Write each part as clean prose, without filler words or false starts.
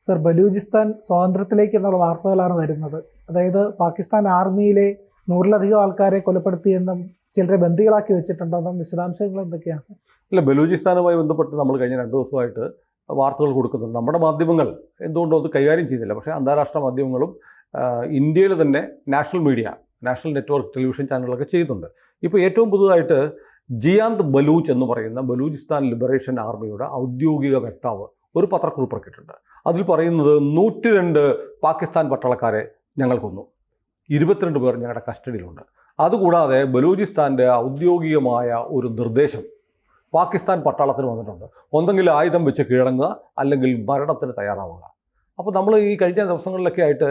Sir, Balochistan സ്വാതന്ത്ര്യത്തിലേക്ക് എന്നുള്ള വാർത്തകളാണ് വരുന്നത്. അതായത് പാകിസ്ഥാൻ ആർമിയിലെ 100-ലധികം ആൾക്കാരെ കൊലപ്പെടുത്തിയെന്നും ചിലരെ ബന്ദികളാക്കി വെച്ചിട്ടുണ്ടെന്നും വിശദാംശങ്ങൾ എന്തൊക്കെയാണ് സർ? അല്ല, ബലൂചിസ്ഥാനുമായി ബന്ധപ്പെട്ട് നമ്മൾ കഴിഞ്ഞ 2 ദിവസമായിട്ട് വാർത്തകൾ കൊടുക്കുന്നുണ്ട്. നമ്മുടെ മാധ്യമങ്ങൾ എന്തുകൊണ്ടോ അത് കൈകാര്യം ചെയ്യുന്നില്ല. പക്ഷേ അന്താരാഷ്ട്ര മാധ്യമങ്ങളും ഇന്ത്യയിൽ തന്നെ നാഷണൽ നെറ്റ്വർക്ക് ടെലിവിഷൻ ചാനലുകളൊക്കെ ചെയ്യുന്നുണ്ട്. ഇപ്പോൾ ഏറ്റവും പുതുതായിട്ട് ജിയാന്ത് ബലൂച്ച് എന്ന് പറയുന്ന ബലൂചിസ്ഥാൻ ലിബറേഷൻ ആർമിയുടെ ഔദ്യോഗിക വക്താവ് ഒരു പത്രക്കുറിപ്പ് ഇറക്കിയിട്ടുണ്ട്. അതിൽ പറയുന്നത് 102 പാകിസ്ഥാൻ പട്ടാളക്കാരെ ഞങ്ങൾ കൊന്നു, 22 പേർ ഞങ്ങളുടെ കസ്റ്റഡിയിലുണ്ട്. അതുകൂടാതെ ബലൂചിസ്ഥാൻ്റെ ഔദ്യോഗികമായ ഒരു നിർദ്ദേശം പാകിസ്ഥാൻ പട്ടാളത്തിന് വന്നിട്ടുണ്ട്. ഒന്നെങ്കിൽ ആയുധം വെച്ച് കീഴടങ്ങുക, അല്ലെങ്കിൽ മരണത്തിന് തയ്യാറാവുക. അപ്പോൾ നമ്മൾ ഈ കഴിഞ്ഞ ദിവസങ്ങളിലൊക്കെ ആയിട്ട്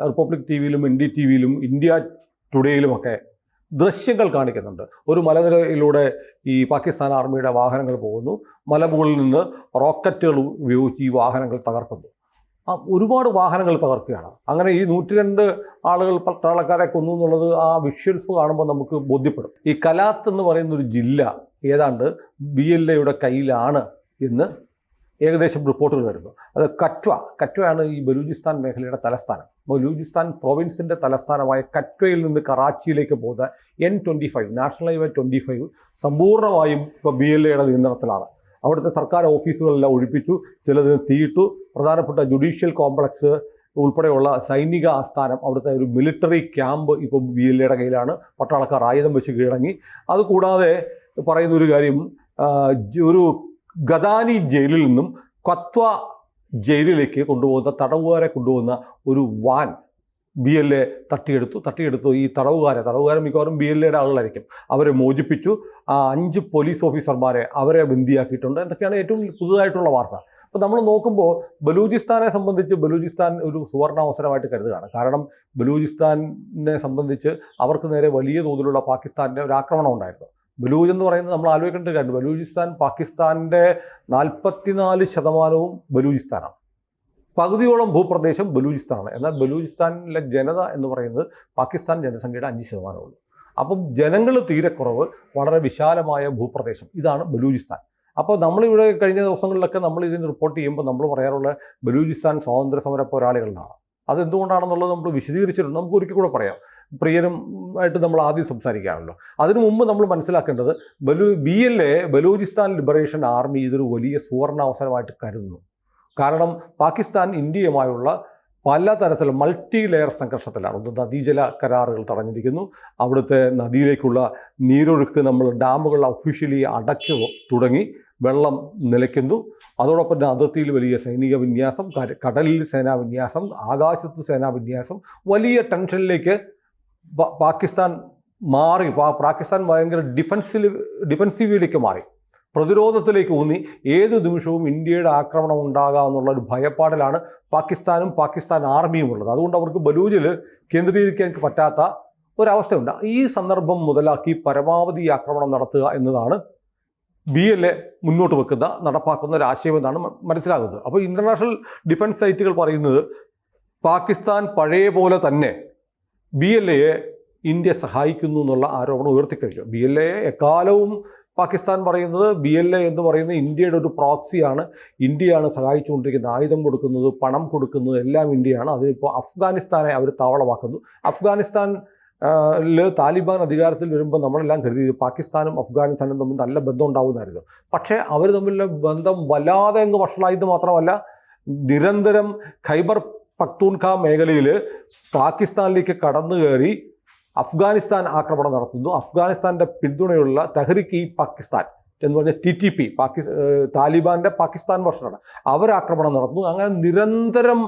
റിപ്പബ്ലിക് ടി വിയിലും NDTV യിലും ഇന്ത്യ ടുഡേയിലുമൊക്കെ ദൃശ്യങ്ങൾ കാണിക്കുന്നുണ്ട്. ഒരു മലനിരയിലൂടെ ഈ പാകിസ്ഥാൻ ആർമിയുടെ വാഹനങ്ങൾ പോകുന്നു, മലമുകളിൽ നിന്ന് റോക്കറ്റുകൾ ഉപയോഗിച്ച് ഈ വാഹനങ്ങൾ തകർക്കുന്നു. ഒരുപാട് വാഹനങ്ങൾ തകർക്കുകയാണ്. അങ്ങനെ ഈ 102 ആളുകൾ പട്ടാളക്കാരെ കൊന്നു എന്നുള്ളത് ആ വിഷ്വൽസ് കാണുമ്പോൾ നമുക്ക് ബോധ്യപ്പെടും. ഈ കലാത്ത് എന്ന് പറയുന്ന ഒരു ജില്ല ഏതാണ്ട് BLAയുടെ കയ്യിലാണ് എന്ന് ഏകദേശം റിപ്പോർട്ടുകൾ വരുന്നു. അത് കറ്റ്വയാണ് ഈ ബലൂചിസ്ഥാൻ മേഖലയുടെ തലസ്ഥാനം. ബലൂചിസ്ഥാൻ പ്രൊവിൻസിൻ്റെ തലസ്ഥാനമായ കറ്റ്വയിൽ നിന്ന് കറാച്ചിയിലേക്ക് പോകുന്ന N25 നാഷണൽ ഹൈവേ 25 സമ്പൂർണ്ണമായും ഇപ്പോൾ BLAയുടെ നിയന്ത്രണത്തിലാണ്. അവിടുത്തെ സർക്കാർ ഓഫീസുകളെല്ലാം ഒഴിപ്പിച്ചു, ചിലതിന് തീയിട്ടു. പ്രധാനപ്പെട്ട ജുഡീഷ്യൽ കോംപ്ലക്സ് ഉൾപ്പെടെയുള്ള സൈനിക ആസ്ഥാനം, അവിടുത്തെ ഒരു മിലിറ്ററി ക്യാമ്പ് ഇപ്പോൾ BLAയുടെ കയ്യിലാണ്. പട്ടാളക്കാർ ആയുധം വെച്ച് കീഴടങ്ങി. അതുകൂടാതെ പറയുന്നൊരു കാര്യം, ഒരു ഗദാനി ജയിലിൽ നിന്നും കത്വ ജയിലിലേക്ക് തടവുകാരെ കൊണ്ടുപോകുന്ന ഒരു വാൻ BLA തട്ടിയെടുത്തു. ഈ തടവുകാരെ മിക്കവാറും BLAയുടെ ആളുകളായിരിക്കും. അവരെ മോചിപ്പിച്ചു. 5 പോലീസ് ഓഫീസർമാരെ അവരെ ബന്ദിയാക്കിയിട്ടുണ്ട്. എന്തൊക്കെയാണ് ഏറ്റവും പുതുതായിട്ടുള്ള വാർത്ത. അപ്പോൾ നമ്മൾ നോക്കുമ്പോൾ ബലൂചിസ്ഥാനെ സംബന്ധിച്ച് ബലൂചിസ്ഥാൻ ഒരു സുവർണാവസരമായിട്ട് കരുതുകയാണ്. കാരണം ബലൂചിസ്ഥാനെ സംബന്ധിച്ച് അവർക്ക് നേരെ വലിയ തോതിലുള്ള പാകിസ്ഥാൻ്റെ ഒരു ആക്രമണം ഉണ്ടായിരുന്നു. ബലൂജ് എന്ന് പറയുന്നത് നമ്മൾ ആലോചിക്കേണ്ട കാര്യം, ബലൂചിസ്ഥാൻ പാകിസ്ഥാൻ്റെ 44% ബലൂചിസ്ഥാനാണ്. പകുതിയോളം ഭൂപ്രദേശം ബലൂചിസ്ഥാനാണ്. എന്നാൽ ബലൂചിസ്ഥാനിലെ ജനത എന്ന് പറയുന്നത് പാകിസ്ഥാൻ ജനസംഖ്യയുടെ 5% ഉള്ളൂ. അപ്പം ജനങ്ങൾ തീരെ കുറവ്, വളരെ വിശാലമായ ഭൂപ്രദേശം, ഇതാണ് ബലൂചിസ്ഥാൻ. അപ്പോൾ നമ്മളിവിടെ കഴിഞ്ഞ ദിവസങ്ങളിലൊക്കെ നമ്മൾ ഇതിന് റിപ്പോർട്ട് ചെയ്യുമ്പോൾ നമ്മൾ പറയാറുള്ള ബലൂചിസ്ഥാൻ സ്വാതന്ത്ര്യ സമര പോരാളികളാണ്. അതെന്തുകൊണ്ടാണെന്നുള്ളത് നമ്മൾ വിശദീകരിച്ചിട്ടുണ്ട്. നമുക്ക് ഒരിക്കൽ കൂടെ പറയാം. പ്രിയനും ആയിട്ട് നമ്മൾ ആദ്യം സംസാരിക്കുകയാണല്ലോ. അതിനു മുമ്പ് നമ്മൾ മനസ്സിലാക്കേണ്ടത് BLA ബലൂചിസ്ഥാൻ ലിബറേഷൻ ആർമി ഇതൊരു വലിയ സുവർണാവസരമായിട്ട് കരുതുന്നു. കാരണം പാകിസ്ഥാൻ ഇന്ത്യയുമായുള്ള പലതരത്തിലുള്ള മൾട്ടി ലെയർ സംഘർഷത്തിലാണ്. ഒന്ന്, നദീജല കരാറുകൾ തടഞ്ഞിരിക്കുന്നു. അവിടുത്തെ നദിയിലേക്കുള്ള നീരൊഴുക്ക് നമ്മൾ ഡാമുകൾ ഒഫീഷ്യലി അടച്ചു തുടങ്ങി, വെള്ളം നിലയ്ക്കുന്നു. അതോടൊപ്പം തന്നെ അതിർത്തിയിൽ വലിയ സൈനിക വിന്യാസം, കടലിൽ സേനാ വിന്യാസം, ആകാശത്ത് സേനാ വിന്യാസം, വലിയ ടെൻഷനിലേക്ക് പാകിസ്ഥാൻ മാറി. പാകിസ്ഥാൻ ഭയങ്കര ഡിഫൻസീവിലേക്ക് മാറി, പ്രതിരോധത്തിലേക്ക് ഊന്നി. ഏത് നിമിഷവും ഇന്ത്യയുടെ ആക്രമണം ഉണ്ടാകാമെന്നുള്ളൊരു ഭയപ്പാടിലാണ് പാകിസ്ഥാനും പാകിസ്ഥാൻ ആർമിയും ഉള്ളത്. അതുകൊണ്ട് അവർക്ക് ബലൂജിൽ കേന്ദ്രീകരിക്കാൻ പറ്റാത്ത ഒരവസ്ഥയുണ്ട്. ഈ സന്ദർഭം മുതലാക്കി പരമാവധി ആക്രമണം നടത്തുക എന്നതാണ് BLA മുന്നോട്ട് വെക്കുന്ന നടപ്പാക്കുന്ന ഒരു ആശയമെന്നാണ് മനസ്സിലാകുന്നത്. അപ്പോൾ ഇൻ്റർനാഷണൽ ഡിഫൻസ് സൈറ്റുകൾ പറയുന്നത് പാകിസ്ഥാൻ പഴയ പോലെ തന്നെ BLAയെ ഇന്ത്യ സഹായിക്കുന്നു എന്നുള്ള ആരോപണം ഉയർത്തിക്കഴിഞ്ഞു. BLA എക്കാലവും പാകിസ്ഥാൻ പറയുന്നത് BLA എന്ന് പറയുന്നത് ഇന്ത്യയുടെ ഒരു പ്രോക്സിയാണ്, ഇന്ത്യയാണ് സഹായിച്ചുകൊണ്ടിരിക്കുന്നത്, ആയുധം കൊടുക്കുന്നത്, പണം കൊടുക്കുന്നത് എല്ലാം ഇന്ത്യയാണ്. അതിപ്പോൾ അഫ്ഗാനിസ്ഥാനെ അവർ താവളമാക്കുന്നു. താലിബാൻ അധികാരത്തിൽ വരുമ്പോൾ നമ്മളെല്ലാം കരുതി പാകിസ്ഥാനും അഫ്ഗാനിസ്ഥാനും തമ്മിൽ നല്ല ബന്ധം ഉണ്ടാവുന്നതായിരുന്നു. പക്ഷേ അവർ തമ്മിലുള്ള ബന്ധം വല്ലാതെ അങ്ങ് വഷളായത് മാത്രമല്ല, നിരന്തരം ഖൈബർ പക്തൂൺഖ മേഖലയിൽ പാകിസ്ഥാനിലേക്ക് കടന്നു കയറി അഫ്ഗാനിസ്ഥാൻ ആക്രമണം നടത്തുന്നു. അഫ്ഗാനിസ്ഥാൻ്റെ പിന്തുണയുള്ള തെഹ്രീക്ക്-ഇ-പാകിസ്ഥാൻ എന്ന് പറഞ്ഞ TTP, താലിബാൻ്റെ പാകിസ്ഥാൻ വർഷനാണ്, അവരാക്രമണം നടത്തുന്നു. അങ്ങനെ നിരന്തരം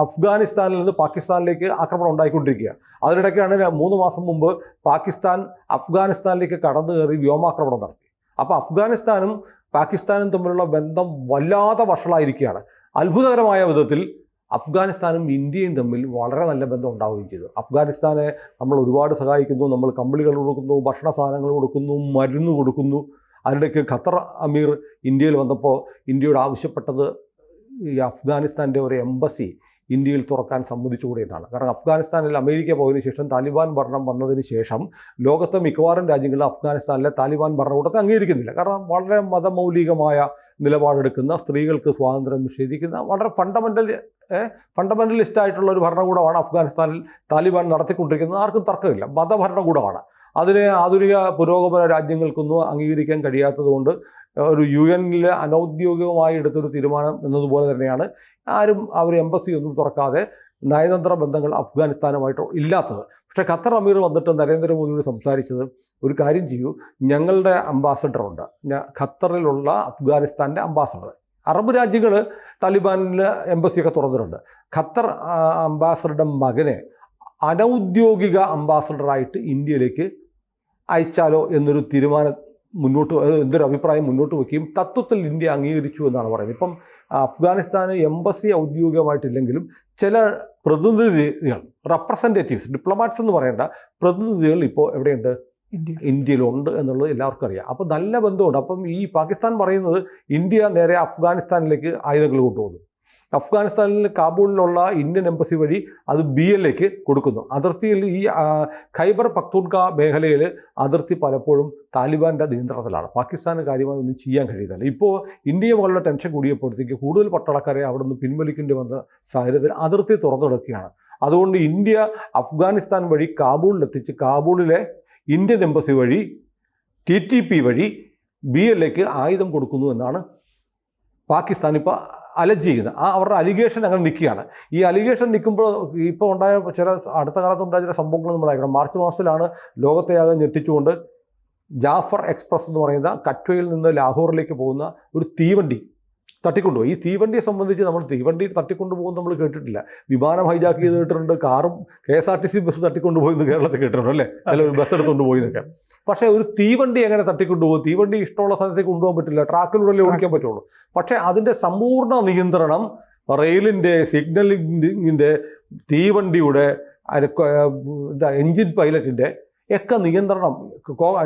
അഫ്ഗാനിസ്ഥാനിൽ നിന്ന് പാകിസ്ഥാനിലേക്ക് ആക്രമണം ഉണ്ടായിക്കൊണ്ടിരിക്കുക. അതിനിടയ്ക്കാണ് 3 മാസം മുമ്പ് പാകിസ്ഥാൻ അഫ്ഗാനിസ്ഥാനിലേക്ക് കടന്നു കയറി വ്യോമാക്രമണം നടത്തി. അപ്പോൾ അഫ്ഗാനിസ്ഥാനും പാകിസ്ഥാനും തമ്മിലുള്ള ബന്ധം വല്ലാതെ വഷളായിരിക്കുകയാണ്. അത്ഭുതകരമായ വിധത്തിൽ അഫ്ഗാനിസ്ഥാനും ഇന്ത്യയും തമ്മിൽ വളരെ നല്ല ബന്ധം ഉണ്ടാവുകയും ചെയ്തു. അഫ്ഗാനിസ്ഥാനെ നമ്മൾ ഒരുപാട് സഹായിക്കുന്നു, നമ്മൾ കമ്പിളികൾ കൊടുക്കുന്നു, ഭക്ഷണ സാധനങ്ങൾ കൊടുക്കുന്നു, മരുന്ന് കൊടുക്കുന്നു. അതിനിടയ്ക്ക് ഖത്തർ അമീർ ഇന്ത്യയിൽ വന്നപ്പോൾ ഇന്ത്യയോട് ആവശ്യപ്പെട്ടത് ഈ അഫ്ഗാനിസ്ഥാൻ്റെ ഒരു എംബസി ഇന്ത്യയിൽ തുറക്കാൻ സമ്മതിച്ചുകൂടി എന്നാണ്. കാരണം അഫ്ഗാനിസ്ഥാനിൽ അമേരിക്ക പോയതിനു ശേഷം താലിബാൻ ഭരണം വന്നതിന് ശേഷം ലോകത്തെ മിക്കവാറും രാജ്യങ്ങളിൽ അഫ്ഗാനിസ്ഥാനിലെ താലിബാൻ ഭരണകൂടത്തെ അംഗീകരിക്കുന്നില്ല. കാരണം വളരെ മതമൗലികമായ നിലപാടെടുക്കുന്ന, സ്ത്രീകൾക്ക് സ്വാതന്ത്ര്യം നിഷേധിക്കുന്ന വളരെ ഫണ്ടമെൻ്റലിസ്റ്റ് ആയിട്ടുള്ള ഒരു ഭരണകൂടമാണ് അഫ്ഗാനിസ്ഥാനിൽ താലിബാൻ നടത്തിക്കൊണ്ടിരിക്കുന്നത്. ആർക്കും തർക്കമില്ല. മതഭരണകൂടമാണ്. അതിനെ ആധുനിക പുരോഗമന രാജ്യങ്ങൾക്കൊന്നും അംഗീകരിക്കാൻ കഴിയാത്തതുകൊണ്ട് ഒരു UN അനൗദ്യോഗികമായി എടുത്തൊരു തീരുമാനം എന്നതുപോലെ തന്നെയാണ് ആരും അവർ എംബസി ഒന്നും തുറക്കാതെ നയതന്ത്ര ബന്ധങ്ങൾ അഫ്ഗാനിസ്ഥാനുമായിട്ട് ഇല്ലാത്തത്. പക്ഷേ ഖത്തർ അമീർ വന്നിട്ട് നരേന്ദ്രമോദിയോട് സംസാരിച്ചത്, ഒരു കാര്യം ചെയ്യൂ, ഞങ്ങളുടെ അംബാസഡറുണ്ട്, ഖത്തറിലുള്ള അഫ്ഗാനിസ്ഥാൻ്റെ അംബാസഡർ. അറബ് രാജ്യങ്ങൾ താലിബാനിൽ എംബസിയൊക്കെ തുറന്നിട്ടുണ്ട്. ഖത്തർ അംബാസഡറുടെ മകനെ അനൗദ്യോഗിക അംബാസഡറായിട്ട് ഇന്ത്യയിലേക്ക് അയച്ചാലോ എന്നൊരു തീരുമാനം എന്തൊരു അഭിപ്രായം മുന്നോട്ട് വയ്ക്കുകയും തത്വത്തിൽ ഇന്ത്യ അംഗീകരിച്ചു എന്നാണ് പറയുന്നത്. ഇപ്പം അഫ്ഗാനിസ്ഥാന് എംബസി ഔദ്യോഗികമായിട്ടില്ലെങ്കിലും ചില പ്രതിനിധികൾ, റെപ്രസെൻറ്റേറ്റീവ്സ്, ഡിപ്ലോമാറ്റ്സ് എന്ന് പറയേണ്ട പ്രതിനിധികൾ ഇപ്പോൾ എവിടെയുണ്ട്? ഇന്ത്യയിലുണ്ട് എന്നുള്ളത് എല്ലാവർക്കും അറിയാം. അപ്പോൾ നല്ല ബന്ധമുണ്ട്. അപ്പം ഈ പാകിസ്ഥാൻ പറയുന്നത് ഇന്ത്യ നേരെ അഫ്ഗാനിസ്ഥാനിലേക്ക് ആയുധങ്ങൾ കൊണ്ടുപോകുന്നു. അഫ്ഗാനിസ്ഥാനിൽ കാബൂളിലുള്ള ഇന്ത്യൻ എംബസി വഴി അത് BLAക്ക് കൊടുക്കുന്നു. അതിർത്തിയിൽ ഈ ഖൈബർ പഖ്തൂൺഖ മേഖലയിൽ അതിർത്തി പലപ്പോഴും താലിബാൻ്റെ നിയന്ത്രണത്തിലാണ്. പാകിസ്ഥാന് കാര്യമായി ഒന്നും ചെയ്യാൻ കഴിയുന്നില്ല. ഇപ്പോൾ ഇന്ത്യയെ പോലുള്ള ടെൻഷൻ കൂടിയപ്പോഴത്തേക്ക് കൂടുതൽ പട്ടാളക്കാരെ അവിടെ നിന്ന് പിൻവലിക്കേണ്ടി വന്ന സാഹചര്യത്തിൽ അതിർത്തി തുറന്നെടുക്കുകയാണ്. അതുകൊണ്ട് ഇന്ത്യ അഫ്ഗാനിസ്ഥാൻ വഴി കാബൂളിലെത്തിച്ച് കാബൂളിലെ ഇന്ത്യൻ എംബസി വഴി TTP വഴി BLAക്ക് ആയുധം കൊടുക്കുന്നു എന്നാണ് പാകിസ്ഥാൻ ഇപ്പോൾ അലജ് ചെയ്യുന്നത്. അവരുടെ അലിഗേഷൻ അങ്ങനെ നിൽക്കുകയാണ്. ഈ അലിഗേഷൻ നിൽക്കുമ്പോൾ ഇപ്പോൾ ഉണ്ടായ അടുത്ത കാലത്തുണ്ടായ ചില സംഭവങ്ങൾ നമ്മൾ അയക്കണം. മാർച്ച് മാസത്തിലാണ് ലോകത്തെയാകെ ഞെട്ടിച്ചുകൊണ്ട് ജാഫർ എക്സ്പ്രസ് എന്ന് പറയുന്ന കറ്റ്വയിൽ നിന്ന് ലാഹോറിലേക്ക് പോകുന്ന ഒരു തീവണ്ടി തട്ടിക്കൊണ്ടുപോയി. ഈ തീവണ്ടിയെ സംബന്ധിച്ച് നമ്മൾ തീവണ്ടി തട്ടിക്കൊണ്ടുപോകും നമ്മൾ കേട്ടിട്ടില്ല. വിമാനം ഹൈജാക്ക് ചെയ്ത് കേട്ടിട്ടുണ്ട്, കാറും KSRTC ബസ് തട്ടിക്കൊണ്ടുപോയി എന്ന് കേരളത്തിൽ കേട്ടിട്ടുണ്ട് അല്ലേ, അല്ല ഒരു ബസ് എടുത്തുകൊണ്ട് പോയി എന്നൊക്കെ. പക്ഷേ ഒരു തീവണ്ടി എങ്ങനെ തട്ടിക്കൊണ്ടുപോകും? തീവണ്ടി ഇഷ്ടമുള്ള സ്ഥലത്തേക്ക് കൊണ്ടുപോകാൻ പറ്റില്ല, ട്രാക്കിലൂടെ ഓടിക്കാൻ പറ്റുള്ളൂ. പക്ഷേ അതിൻ്റെ സമ്പൂർണ്ണ നിയന്ത്രണം റെയിലിൻ്റെ, സിഗ്നലിങ്ങിൻ്റെ, തീവണ്ടിയുടെ, എൻജിൻ പൈലറ്റിൻ്റെ ഒക്കെ നിയന്ത്രണം,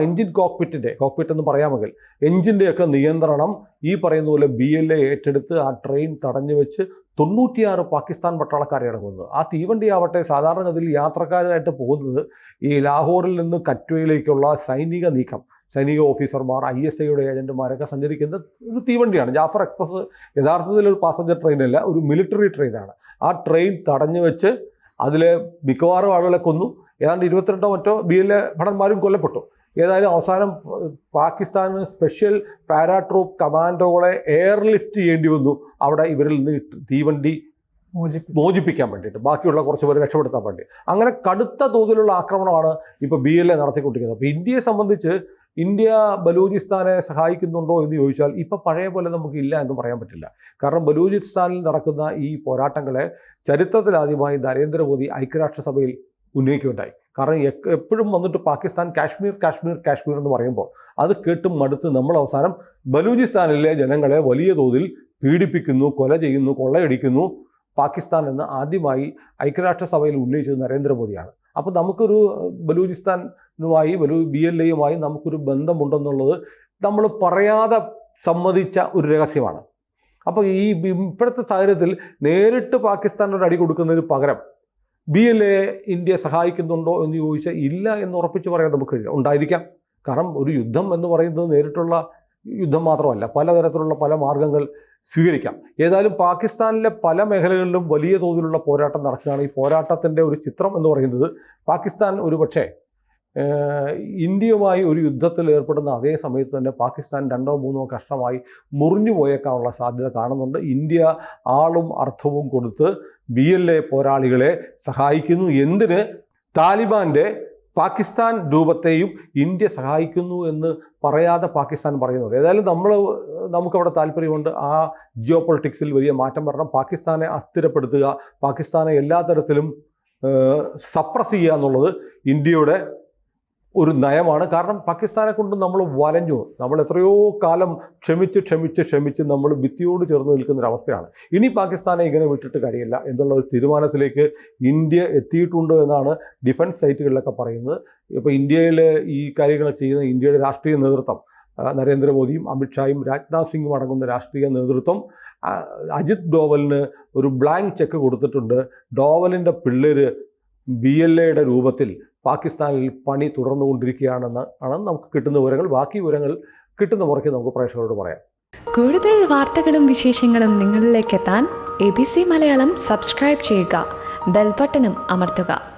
എൻജിൻ കോക്പിറ്റ് എന്ന് പറയാമെങ്കിൽ എൻജിൻ്റെയൊക്കെ നിയന്ത്രണം ഈ പറയുന്ന പോലെ BLA ഏറ്റെടുത്ത് ആ ട്രെയിൻ തടഞ്ഞു വെച്ച് 96 പാകിസ്ഥാൻ പട്ടാളക്കാരെ അടങ്ങുന്നത്. ആ തീവണ്ടി ആവട്ടെ സാധാരണഗതിയിൽ യാത്രക്കാരായിട്ട് പോകുന്നത് ഈ ലാഹോറിൽ നിന്ന് കറ്റ്വയിലേക്കുള്ള സൈനിക നീക്കം, സൈനിക ഓഫീസർമാർ, ISIയുടെ ഏജന്റുമാരൊക്കെ സഞ്ചരിക്കുന്ന ഒരു തീവണ്ടിയാണ്. ജാഫർ എക്സ്പ്രസ് യഥാർത്ഥത്തിൽ ഒരു പാസഞ്ചർ ട്രെയിനല്ല, ഒരു മിലിറ്ററി ട്രെയിനാണ്. ആ ട്രെയിൻ തടഞ്ഞു വെച്ച് അതിലെ മിക്കവാറും ആളുകളെ കൊന്നു. ഏതാണ്ട് 22 മറ്റോ BLA ഭടന്മാരും കൊല്ലപ്പെട്ടു. ഏതായാലും അവസാനം പാകിസ്ഥാന് സ്പെഷ്യൽ പാരാട്രൂപ്പ് കമാൻഡോകളെ എയർലിഫ്റ്റ് ചെയ്യേണ്ടി വന്നു അവിടെ ഇവരിൽ നിന്ന് തീവണ്ടി മോചിപ്പിക്കാൻ വേണ്ടിയിട്ട്, ബാക്കിയുള്ള കുറച്ച് പേര് രക്ഷപ്പെടുത്താൻ വേണ്ടി. അങ്ങനെ കടുത്ത തോതിലുള്ള ആക്രമണമാണ് ഇപ്പോൾ BLA നടത്തിക്കൊണ്ടിരിക്കുന്നത്. അപ്പോൾ ഇന്ത്യയെ സംബന്ധിച്ച് ഇന്ത്യ ബലൂചിസ്ഥാനെ സഹായിക്കുന്നുണ്ടോ എന്ന് ചോദിച്ചാൽ ഇപ്പോൾ പഴയ പോലെ നമുക്ക് ഇല്ല എന്ന് പറയാൻ പറ്റില്ല. കാരണം ബലൂചിസ്ഥാനിൽ നടക്കുന്ന ഈ പോരാട്ടങ്ങളെ ചരിത്രത്തിലാദ്യമായി നരേന്ദ്രമോദി ഐക്യരാഷ്ട്രസഭയിൽ ഉന്നയിക്കുകയുണ്ടായി. കാരണം എപ്പോഴും വന്നിട്ട് പാകിസ്ഥാൻ കാശ്മീർ എന്ന് പറയുമ്പോൾ അത് കേട്ടും മടുത്ത് നമ്മൾ അവസാനം ബലൂചിസ്ഥാനിലെ ജനങ്ങളെ വലിയ തോതിൽ പീഡിപ്പിക്കുന്നു, കൊല ചെയ്യുന്നു, കൊള്ളയടിക്കുന്നു പാകിസ്ഥാൻ എന്ന് ആദ്യമായി ഐക്യരാഷ്ട്രസഭയിൽ ഉന്നയിച്ചത് നരേന്ദ്രമോദിയാണ്. അപ്പോൾ നമുക്കൊരു ബലൂചിസ്ഥാനുമായി BLAയുമായി നമുക്കൊരു ബന്ധമുണ്ടെന്നുള്ളത് നമ്മൾ പറയാതെ സമ്മതിച്ച ഒരു രഹസ്യമാണ്. അപ്പോൾ ഈ ഇപ്പോഴത്തെ സാഹചര്യത്തിൽ നേരിട്ട് പാകിസ്ഥാനൊരു അടി കൊടുക്കുന്നതിന് പകരം BLA ഇന്ത്യ സഹായിക്കുന്നുണ്ടോ എന്ന് ചോദിച്ചാൽ ഇല്ല എന്ന് ഉറപ്പിച്ച് പറയാൻ നമുക്ക് കഴിയില്ല. ഉണ്ടായിരിക്കാം. കാരണം ഒരു യുദ്ധം എന്ന് പറയുന്നത് നേരിട്ടുള്ള യുദ്ധം മാത്രമല്ല, പലതരത്തിലുള്ള പല മാർഗങ്ങൾ സ്വീകരിക്കാം. ഏതായാലും പാകിസ്ഥാനിലെ പല മേഖലകളിലും വലിയ തോതിലുള്ള പോരാട്ടം നടക്കുകയാണ്. ഈ പോരാട്ടത്തിൻ്റെ ഒരു ചിത്രം എന്ന് പറയുന്നത് പാകിസ്ഥാൻ ഒരു പക്ഷേ ഇന്ത്യയുമായി ഒരു യുദ്ധത്തിൽ ഏർപ്പെടുന്ന അതേ സമയത്ത് തന്നെ പാകിസ്ഥാൻ 2 3 കഷ്ണമായി മുറിഞ്ഞു പോയേക്കാനുള്ള സാധ്യത കാണുന്നുണ്ട്. ഇന്ത്യ ആളും അർത്ഥവും കൊടുത്ത് BLA പോരാളികളെ സഹായിക്കുന്നു. എന്തിന്? താലിബാൻ്റെ പാകിസ്ഥാൻ രൂപത്തെയും ഇന്ത്യ സഹായിക്കുന്നു എന്ന് പറയാതെ പാകിസ്ഥാൻ പറയുന്നത്. ഏതായാലും നമുക്കവിടെ താല്പര്യമുണ്ട്. ആ ജിയോ പൊളിറ്റിക്സിൽ വലിയ മാറ്റം വരണം. പാകിസ്ഥാനെ അസ്ഥിരപ്പെടുത്തുക, പാകിസ്ഥാനെ എല്ലാ തരത്തിലും സപ്രസ് ചെയ്യുക എന്നുള്ളത് ഇന്ത്യയുടെ ഒരു നയമാണ്. കാരണം പാകിസ്ഥാനെ കൊണ്ട് നമ്മൾ വലഞ്ഞു. നമ്മൾ എത്രയോ കാലം ക്ഷമിച്ച് നമ്മൾ ഭിത്തിയോട് ചേർന്ന് നിൽക്കുന്നൊരവസ്ഥയാണ്. ഇനി പാകിസ്ഥാനെ ഇങ്ങനെ വിട്ടിട്ട് കാര്യമില്ല എന്നുള്ള ഒരു തീരുമാനത്തിലേക്ക് ഇന്ത്യ എത്തിയിട്ടുണ്ട് എന്നാണ് ഡിഫൻസ് സൈറ്റുകളിലൊക്കെ പറയുന്നത്. ഇപ്പോൾ ഇന്ത്യയിൽ ഈ കാര്യങ്ങൾ ചെയ്യുന്ന ഇന്ത്യയുടെ രാഷ്ട്രീയ നേതൃത്വം, നരേന്ദ്രമോദിയും അമിത്ഷായും രാജ്നാഥ് സിംഗും അടങ്ങുന്ന രാഷ്ട്രീയ നേതൃത്വം അജിത് ഡോവലിന് ഒരു ബ്ലാങ്ക് ചെക്ക് കൊടുത്തിട്ടുണ്ട്. ഡോവലിൻ്റെ പിള്ളേര് BLAയുടെ രൂപത്തിൽ പാകിസ്ഥാനിൽ പണി തുടർന്നുകൊണ്ടിരിക്കുകയാണെന്ന് ആണ് നമുക്ക് കിട്ടുന്ന വിവരങ്ങൾ. ബാക്കി വിവരങ്ങൾ കിട്ടുന്ന മുറയ്ക്ക് നമുക്ക് പ്രേക്ഷകരോട് പറയാം. കൂടുതൽ വാർത്തകളും വിശേഷങ്ങളും നിങ്ങളിലേക്ക് എത്താൻ ABC മലയാളം സബ്സ്ക്രൈബ് ചെയ്യുക, ബെൽബട്ടനും അമർത്തുക.